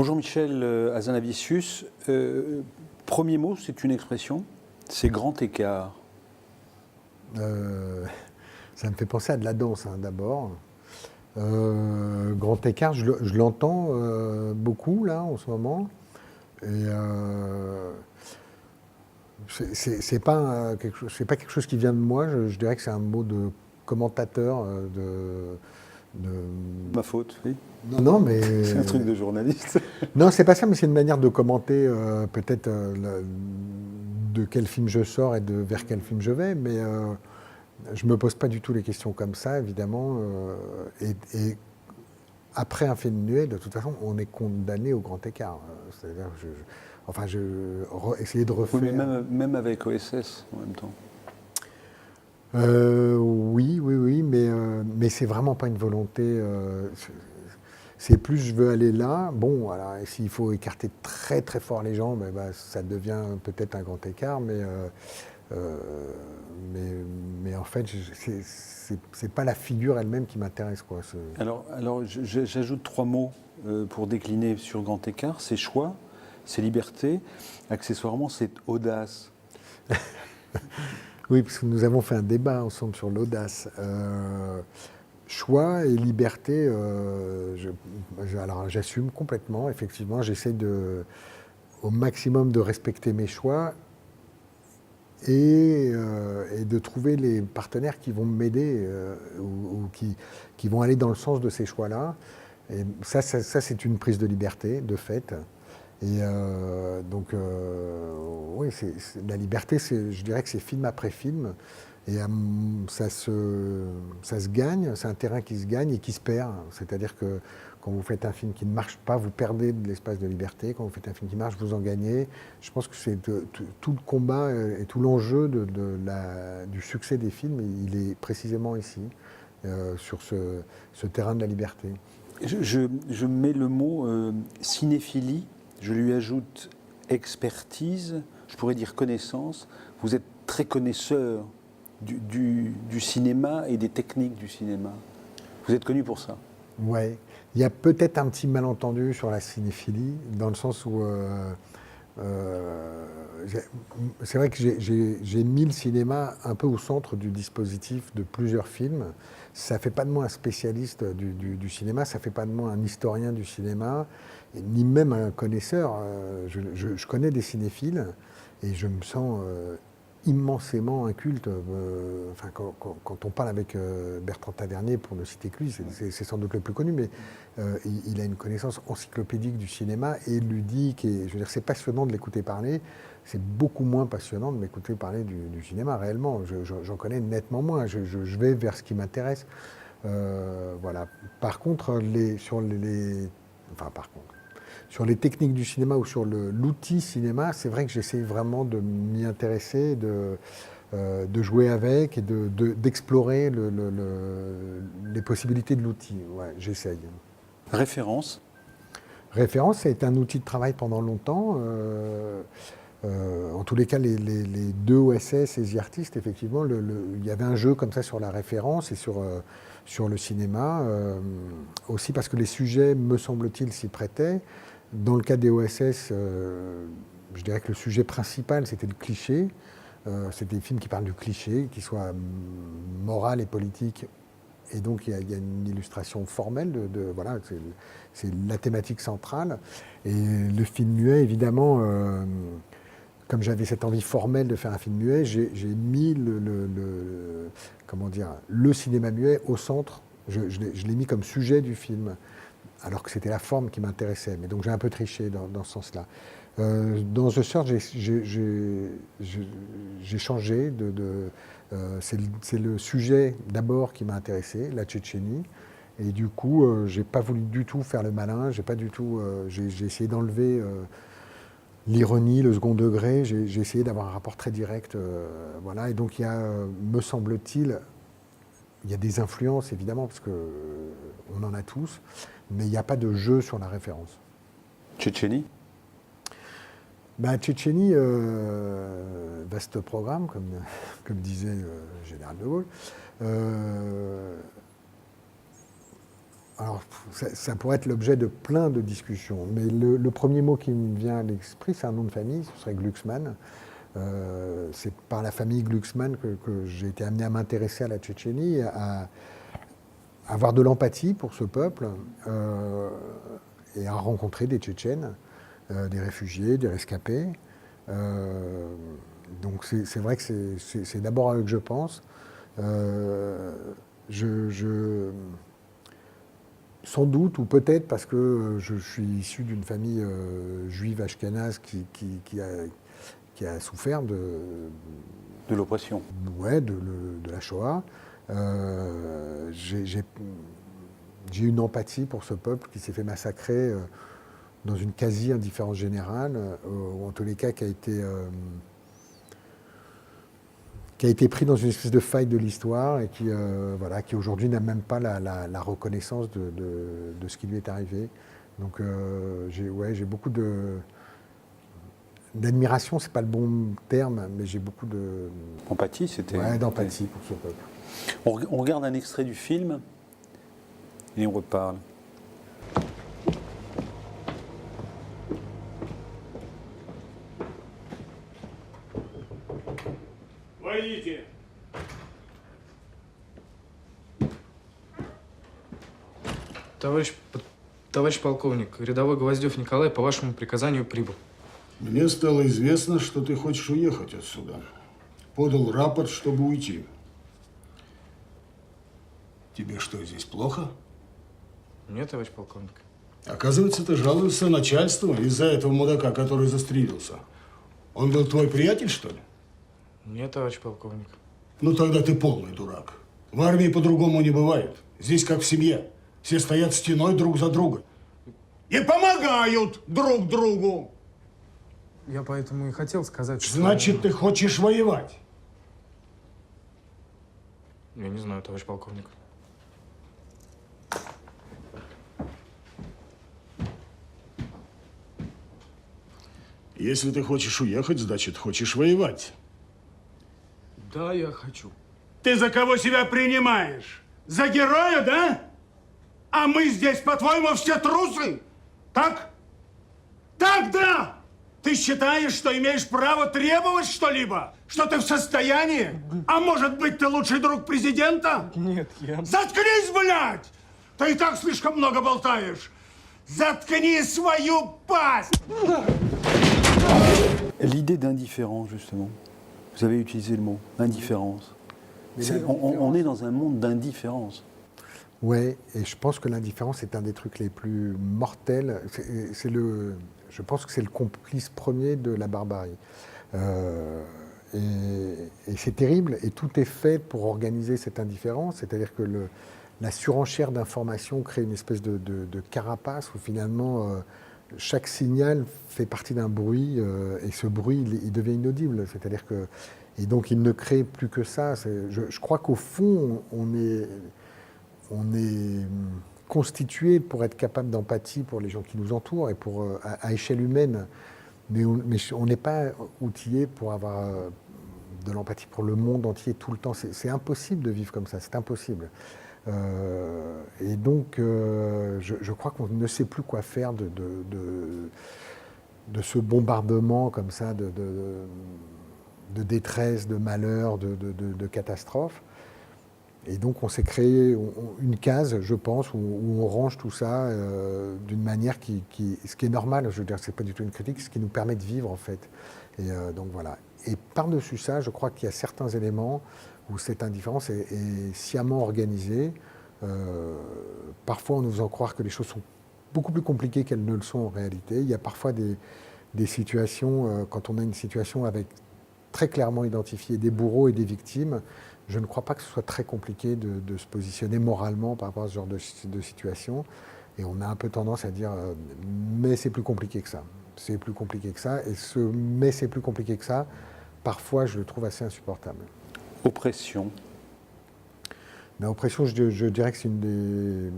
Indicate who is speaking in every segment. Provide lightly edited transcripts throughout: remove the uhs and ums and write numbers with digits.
Speaker 1: Bonjour Michel Hazanavicius. Premier mot, c'est une expression, c'est grand écart.
Speaker 2: Ça me fait penser à de la danse d'abord. Grand écart, je l'entends beaucoup là en ce moment. Et c'est pas quelque chose qui vient de moi. Je dirais que c'est un mot de commentateur de...
Speaker 1: Ma faute, oui.
Speaker 2: Non, mais
Speaker 1: C'est un truc de journaliste.
Speaker 2: non, c'est pas ça, mais c'est une manière de commenter peut-être de quel film je sors et vers quel film je vais. Mais je me pose pas du tout les questions comme ça, évidemment. Et après un film muet, de toute façon, on est condamné au grand écart. C'est-à-dire, essayer de refaire.
Speaker 1: Oui, mais même avec OSS en même temps.
Speaker 2: Oui, mais c'est vraiment pas une volonté. C'est plus je veux aller là. Bon, alors s'il faut écarter très très fort les gens, ça devient peut-être un grand écart, mais en fait, c'est pas la figure elle-même qui m'intéresse, quoi.
Speaker 1: Alors j'ajoute 3 mots pour décliner sur grand écart. C'est choix, c'est liberté, accessoirement c'est audace.
Speaker 2: Oui, parce que nous avons fait un débat ensemble sur l'audace. Choix et liberté, alors j'assume complètement. Effectivement, j'essaie au maximum de respecter mes choix et de trouver les partenaires qui vont m'aider ou qui vont aller dans le sens de ces choix-là. Et ça c'est une prise de liberté, de fait. Et donc, oui, la liberté, je dirais que c'est film après film. Et ça se gagne, c'est un terrain qui se gagne et qui se perd. C'est-à-dire que quand vous faites un film qui ne marche pas, vous perdez de l'espace de liberté. Quand vous faites un film qui marche, vous en gagnez. Je pense que c'est tout le combat et tout l'enjeu du succès des films, il est précisément ici, sur ce terrain de la liberté.
Speaker 1: Je mets le mot cinéphilie, je lui ajoute expertise, je pourrais dire connaissance. Vous êtes très connaisseur du cinéma et des techniques du cinéma. Vous êtes connu pour ça.
Speaker 2: Ouais. Il y a peut-être un petit malentendu sur la cinéphilie, dans le sens où c'est vrai que j'ai mis le cinéma un peu au centre du dispositif de plusieurs films. Ça ne fait pas de moi un spécialiste du cinéma, ça ne fait pas de moi un historien du cinéma, ni même un connaisseur. Je connais des cinéphiles et je me sens immensément inculte. Quand on parle avec Bertrand Tavernier, pour ne citer que lui, c'est sans doute le plus connu, mais il a une connaissance encyclopédique du cinéma et ludique. Et je veux dire, c'est passionnant de l'écouter parler. C'est beaucoup moins passionnant de m'écouter parler du cinéma réellement. J'en connais nettement moins. Je vais vers ce qui m'intéresse. Voilà. Par contre, sur les techniques du cinéma ou sur l'outil cinéma, c'est vrai que j'essaie vraiment de m'y intéresser, de jouer avec et d'explorer les possibilités de l'outil. Ouais, j'essaye.
Speaker 1: Référence.
Speaker 2: Référence, ça a été un outil de travail pendant longtemps. En tous les cas, les deux OSS et The Artist, effectivement, il y avait un jeu comme ça sur la référence et sur le cinéma. Aussi parce que les sujets, me semble-t-il, s'y prêtaient. Dans le cas des OSS, je dirais que le sujet principal, c'était le cliché. C'était des films qui parlent du cliché, qui soient moral et politique. Et donc, il y a une illustration formelle voilà, c'est la thématique centrale. Et le film muet, évidemment, comme j'avais cette envie formelle de faire un film muet, j'ai mis le cinéma muet au centre. Je l'ai mis comme sujet du film, alors que c'était la forme qui m'intéressait. Mais donc j'ai un peu triché dans ce sens-là. Dans The Search, j'ai changé. C'est le sujet d'abord qui m'a intéressé, la Tchétchénie. Et du coup, j'ai pas voulu du tout faire le malin. J'ai essayé d'enlever l'ironie, le second degré. J'ai essayé d'avoir un rapport très direct. Voilà. Et donc, me semble-t-il, il y a des influences, évidemment, parce qu'on en a tous, mais il n'y a pas de jeu sur la référence.
Speaker 1: Tchétchénie.
Speaker 2: Tchétchénie, vaste programme, comme disait le général de Gaulle. Alors, ça pourrait être l'objet de plein de discussions, mais le premier mot qui me vient à l'esprit, c'est un nom de famille, ce serait Glucksmann. C'est par la famille Glucksmann que j'ai été amené à m'intéresser à la Tchétchénie, à avoir de l'empathie pour ce peuple et à rencontrer des Tchétchènes, des réfugiés, des rescapés. Donc c'est vrai que c'est d'abord à eux que je pense. Sans doute, ou peut-être parce que je suis issu d'une famille juive ashkénaze qui a souffert
Speaker 1: De l'oppression.
Speaker 2: ouais, de la Shoah. J'ai une empathie pour ce peuple qui s'est fait massacrer dans une quasi-indifférence générale, ou en tous les cas qui a été pris dans une espèce de faille de l'histoire et qui aujourd'hui n'a même pas la reconnaissance de ce qui lui est arrivé. Donc j'ai beaucoup d'admiration, c'est pas le bon terme, mais j'ai beaucoup
Speaker 1: Empathie, c'était.
Speaker 2: d'empathie pour ce peuple.
Speaker 1: On regarde un extrait du film et on reparle.
Speaker 3: Войдите.
Speaker 4: Товарищ полковник, рядовой Гвоздев Николай по вашему приказанию прибыл.
Speaker 3: Мне стало известно, что ты хочешь уехать отсюда. Подал рапорт, чтобы уйти. Тебе что, здесь плохо?
Speaker 4: Нет, товарищ полковник.
Speaker 3: Оказывается, ты жалуешься начальству из-за этого мудака, который застрелился. Он был твой приятель, что ли?
Speaker 4: Нет, товарищ полковник.
Speaker 3: Ну, тогда ты полный дурак. В армии по-другому не бывает. Здесь как в семье. Все стоят стеной друг за друга. И помогают друг другу.
Speaker 4: Я поэтому и хотел сказать, что...
Speaker 3: Значит, ты хочешь воевать.
Speaker 4: Я не знаю, товарищ полковник.
Speaker 3: Если ты хочешь уехать, значит, хочешь воевать.
Speaker 4: Да, я хочу.
Speaker 3: Ты за кого себя принимаешь? За героя, да? А мы здесь, по-твоему, все трусы? Так? Так, да! Ты считаешь, что имеешь право требовать что-либо? Что ты в состоянии? А может быть, ты лучший друг президента?
Speaker 4: Нет, я...
Speaker 3: Заткнись, блядь! Ты и так слишком много болтаешь. Заткни свою пасть!
Speaker 1: L'idée d'indifférence, justement. Vous avez utilisé le mot, indifférence. On est dans un monde d'indifférence.
Speaker 2: Ouais, et je pense que l'indifférence est un des trucs les plus mortels. Je pense que c'est le complice premier de la barbarie. Et c'est terrible, et tout est fait pour organiser cette indifférence, c'est-à-dire que la surenchère d'informations crée une espèce de carapace où finalement chaque signal fait partie d'un bruit, et ce bruit il devient inaudible, c'est-à-dire que, et donc il ne crée plus que ça. Je crois qu'au fond on est constitué pour être capable d'empathie pour les gens qui nous entourent et pour à échelle humaine, mais on n'est pas outillé pour avoir de l'empathie pour le monde entier tout le temps. C'est impossible de vivre comme ça, c'est impossible. Et donc, je crois qu'on ne sait plus quoi faire de ce bombardement comme ça de détresse, de malheur, de catastrophe. Et donc, on s'est créé une case, je pense, où on range tout ça d'une manière ce qui est normal, je veux dire, c'est pas du tout une critique, ce qui nous permet de vivre, en fait. Et donc, voilà. Et par-dessus ça, je crois qu'il y a certains éléments où cette indifférence est sciemment organisée, parfois en nous faisant croire que les choses sont beaucoup plus compliquées qu'elles ne le sont en réalité. Il y a parfois des situations, quand on a une situation avec très clairement identifié des bourreaux et des victimes, je ne crois pas que ce soit très compliqué de se positionner moralement par rapport à ce genre de situation. Et on a un peu tendance à dire mais c'est plus compliqué que ça. C'est plus compliqué que ça. Et ce mais c'est plus compliqué que ça, parfois je le trouve assez insupportable.
Speaker 1: Oppression.
Speaker 2: Mais oppression, je dirais que c'est une des.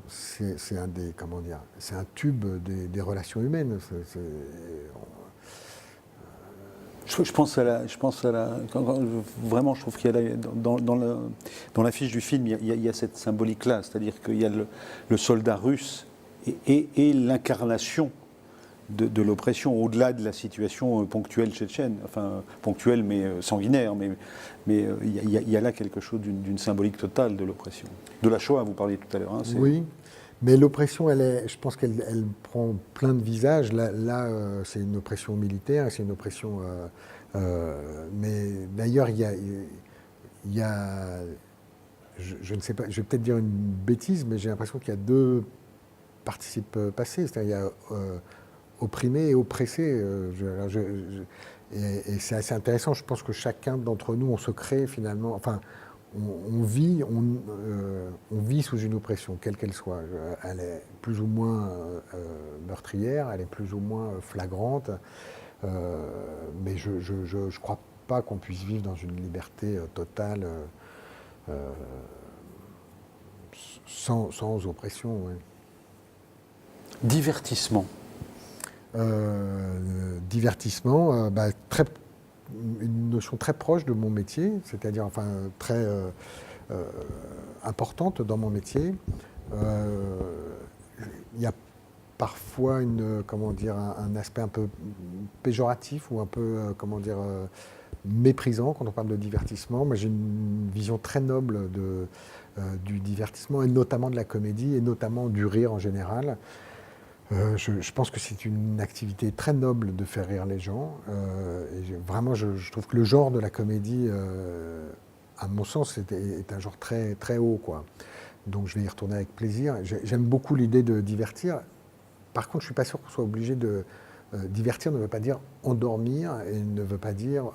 Speaker 2: C'est un des. Comment dire? C'est un tube des relations humaines.
Speaker 1: Je pense à vraiment, je trouve qu'il y a dans l'affiche du film, il y a cette symbolique-là, c'est-à-dire qu'il y a le soldat russe et l'incarnation de l'oppression, au-delà de la situation ponctuelle tchétchène, enfin ponctuelle mais sanguinaire, mais il y a là quelque chose d'une symbolique totale de l'oppression. De la Shoah, vous parliez tout à l'heure. Hein,
Speaker 2: oui, mais l'oppression, je pense qu'elle prend plein de visages. Là, c'est une oppression militaire, c'est une oppression... mais d'ailleurs, il y a je ne sais pas, je vais peut-être dire une bêtise, mais j'ai l'impression qu'il y a deux participes passés, c'est-à-dire il y a opprimé et oppressé. Et c'est assez intéressant. Je pense que chacun d'entre nous, on se crée finalement. Enfin, on vit sous une oppression, quelle qu'elle soit. Elle est plus ou moins meurtrière, elle est plus ou moins flagrante. Mais je ne crois pas qu'on puisse vivre dans une liberté totale sans oppression. Ouais.
Speaker 1: Divertissement.
Speaker 2: Divertissement, une notion très proche de mon métier, c'est-à-dire enfin très importante dans mon métier. Il y a parfois un aspect un peu péjoratif ou un peu méprisant quand on parle de divertissement. Moi, j'ai une vision très noble du divertissement et notamment de la comédie et notamment du rire en général. Je pense que c'est une activité très noble de faire rire les gens. Vraiment, je trouve que le genre de la comédie, à mon sens, est un genre très, très haut, quoi. Donc je vais y retourner avec plaisir. J'aime beaucoup l'idée de divertir. Par contre, je ne suis pas sûr qu'on soit obligé de... divertir ne veut pas dire endormir et ne veut pas dire,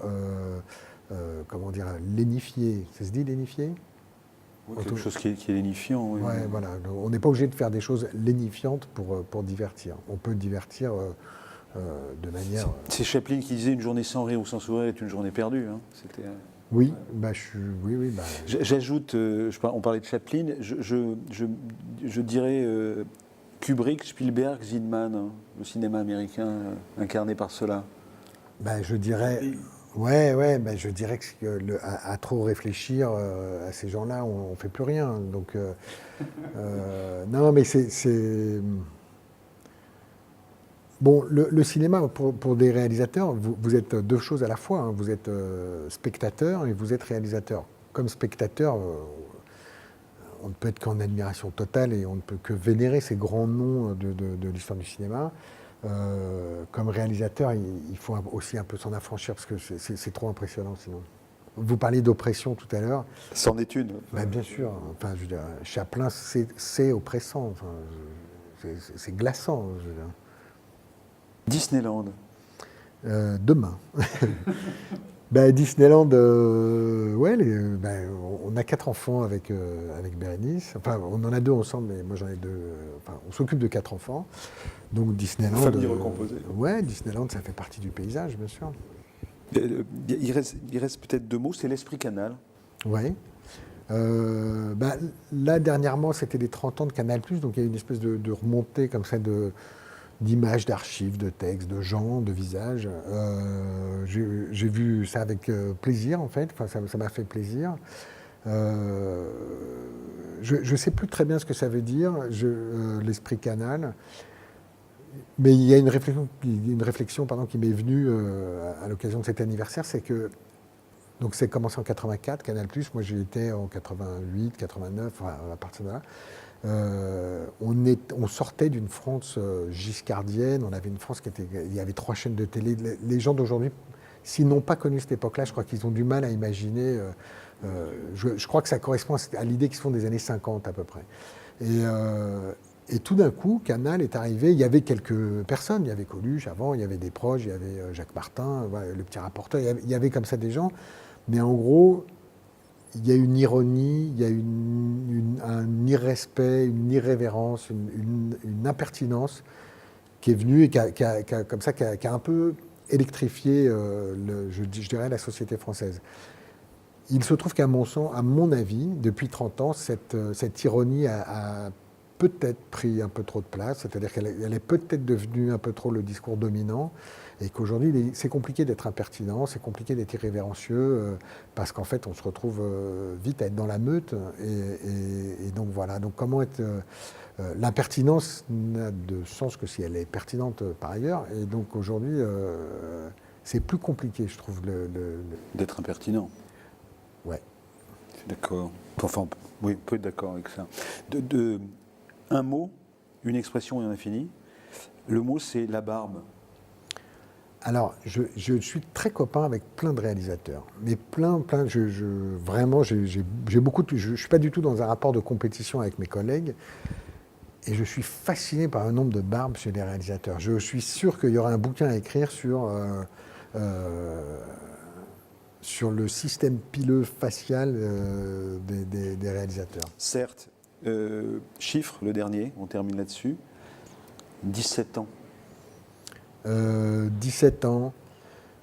Speaker 2: lénifier. Ça se dit lénifier ?
Speaker 1: Quelque chose qui est lénifiant. Oui.
Speaker 2: Ouais, voilà. On n'est pas obligé de faire des choses lénifiantes pour divertir. On peut divertir de manière...
Speaker 1: C'est Chaplin qui disait « Une journée sans rire ou sans sourire est une journée perdue ». Hein. C'était...
Speaker 2: Oui,
Speaker 1: J'ajoute, on parlait de Chaplin, je dirais Kubrick, Spielberg, Zidman, hein, le cinéma américain incarné par ceux-là.
Speaker 2: Je dirais... je dirais que à trop réfléchir à ces gens-là, on ne fait plus rien. Donc, non, mais c'est... Bon, le cinéma, pour des réalisateurs, vous êtes deux choses à la fois. Hein. Vous êtes spectateur et vous êtes réalisateur. Comme spectateur, on ne peut être qu'en admiration totale et on ne peut que vénérer ces grands noms de l'histoire du cinéma. Comme réalisateur, il faut aussi un peu s'en affranchir parce que c'est trop impressionnant sinon. Vous parliez d'oppression tout à l'heure.
Speaker 1: C'en est une.
Speaker 2: Bien sûr. Enfin, je veux dire, Chaplin, c'est oppressant. Enfin, c'est glaçant. Je veux dire.
Speaker 1: Disneyland.
Speaker 2: Demain. Disneyland, on a 4 enfants avec Bérénice. Enfin, on en a 2 ensemble, mais moi j'en ai 2. On s'occupe de 4 enfants. Donc Disneyland.
Speaker 1: Famille recomposée.
Speaker 2: Ouais, Disneyland, ça fait partie du paysage, bien sûr.
Speaker 1: Il reste peut-être 2 mots, c'est l'esprit Canal.
Speaker 2: Oui. Là, dernièrement, c'était les 30 ans de Canal+, donc il y a une espèce de remontée comme ça d'images, d'archives, de textes, de gens, de visages. J'ai vu ça avec plaisir, en fait. Enfin, ça m'a fait plaisir. Je ne sais plus très bien ce que ça veut dire, l'esprit Canal. Mais il y a une réflexion qui m'est venue à l'occasion de cet anniversaire, c'est que donc c'est commencé en 84, Canal+. Moi, j'y étais en 88, 89, à partir de là. On sortait d'une France giscardienne, on avait une France il y avait 3 chaînes de télé. Les gens d'aujourd'hui, s'ils n'ont pas connu cette époque-là, je crois qu'ils ont du mal à imaginer. Je crois que ça correspond à l'idée qu'ils se font des années 50 à peu près. Et tout d'un coup, Canal est arrivé. Il y avait quelques personnes. Il y avait Coluche avant, il y avait des proches, il y avait Jacques Martin, le petit rapporteur. Il y avait comme ça des gens. Mais en gros, il y a une ironie, il y a un irrespect, une irrévérence, une impertinence qui est venue et qui a un peu électrifié, je dirais, la société française. Il se trouve qu'à mon avis, depuis 30 ans, cette ironie a peut-être pris un peu trop de place, c'est-à-dire qu'elle est peut-être devenue un peu trop le discours dominant, et qu'aujourd'hui, c'est compliqué d'être impertinent, c'est compliqué d'être irrévérencieux, parce qu'en fait, on se retrouve vite à être dans la meute, et donc voilà. Donc comment être... l'impertinence n'a de sens que si elle est pertinente par ailleurs, et donc aujourd'hui, c'est plus compliqué, je trouve.
Speaker 1: D'être impertinent.
Speaker 2: Ouais.
Speaker 1: D'accord. Enfin, oui, on peut être d'accord avec ça. Un mot, une expression, et on a fini. Le mot, c'est la barbe.
Speaker 2: Alors, je suis très copain avec plein de réalisateurs, mais vraiment, j'ai beaucoup. Je suis pas du tout dans un rapport de compétition avec mes collègues, et je suis fasciné par le nombre de barbes chez les réalisateurs. Je suis sûr qu'il y aura un bouquin à écrire sur le système pileux facial des réalisateurs.
Speaker 1: Certes, chiffre, le dernier, on termine là-dessus. 17 ans.
Speaker 2: 17 ans,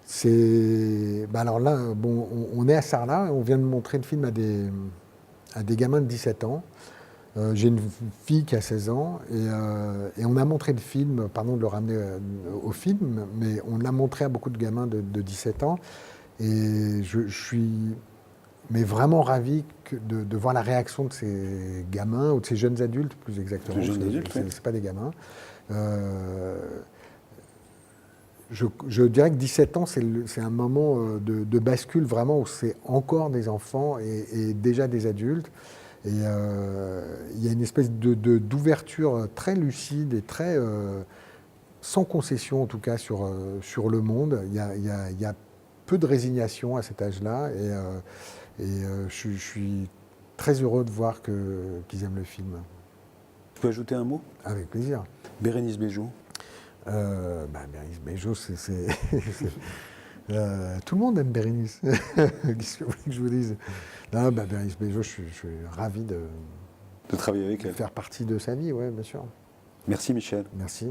Speaker 2: c'est... Bah alors là, bon, on est à Sarlat, on vient de montrer le film à des gamins de 17 ans. J'ai une fille qui a 16 ans, et on a montré le film, pardon de le ramener au film, mais on l'a montré à beaucoup de gamins de 17 ans, et je suis vraiment ravi de voir la réaction de ces gamins, ou de ces jeunes adultes plus exactement.
Speaker 1: Les jeunes adultes, oui.
Speaker 2: C'est pas des gamins. Je dirais que 17 ans, c'est un moment de bascule vraiment où c'est encore des enfants et déjà des adultes. Et il y a une espèce d'ouverture très lucide et très sans concession en tout cas sur le monde. Il y a peu de résignation à cet âge-là, et je suis très heureux de voir qu'ils aiment le film.
Speaker 1: Tu peux ajouter un mot?
Speaker 2: Avec plaisir.
Speaker 1: Bérénice Bejo.
Speaker 2: Bérénice Bejo, tout le monde aime Bérénice. Qu'est-ce que vous voulez que je vous dise? Non, Bérénice Bejo, je suis ravi de
Speaker 1: De travailler avec elle.
Speaker 2: faire partie de sa vie, oui, bien sûr.
Speaker 1: Merci Michel.
Speaker 2: Merci.